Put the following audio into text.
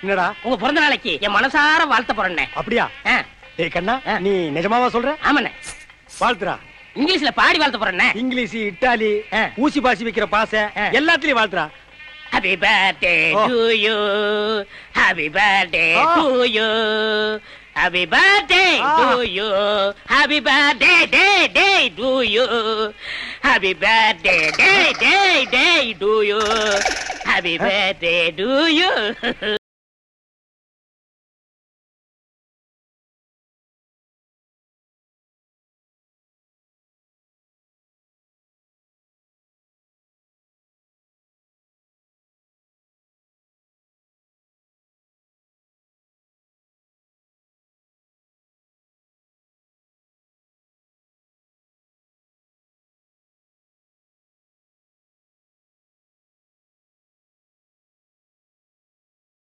என்னடா உங்க பிறந்த நாளைக்கு என் மனசார வாழ்த்த போறேன்னே. அப்படியா? டேய் கண்ணா, நீ நிஜமாவா சொல்ற? ஆமாண்ணே. வாழ்த்துறா. இங்கிலீஷ்ல பாடி வாழ்த்த போறேன்னே. இங்கிலீஷ், இட்டாலி, ஊசி பாசி வைக்கிற பாசை எல்லாத்துலயும் வாழ்த்துறா. Happy birthday to you. Happy birthday to you. Happy birthday to you. Happy birthday day to you. Happy birthday day to you. Happy birthday to you.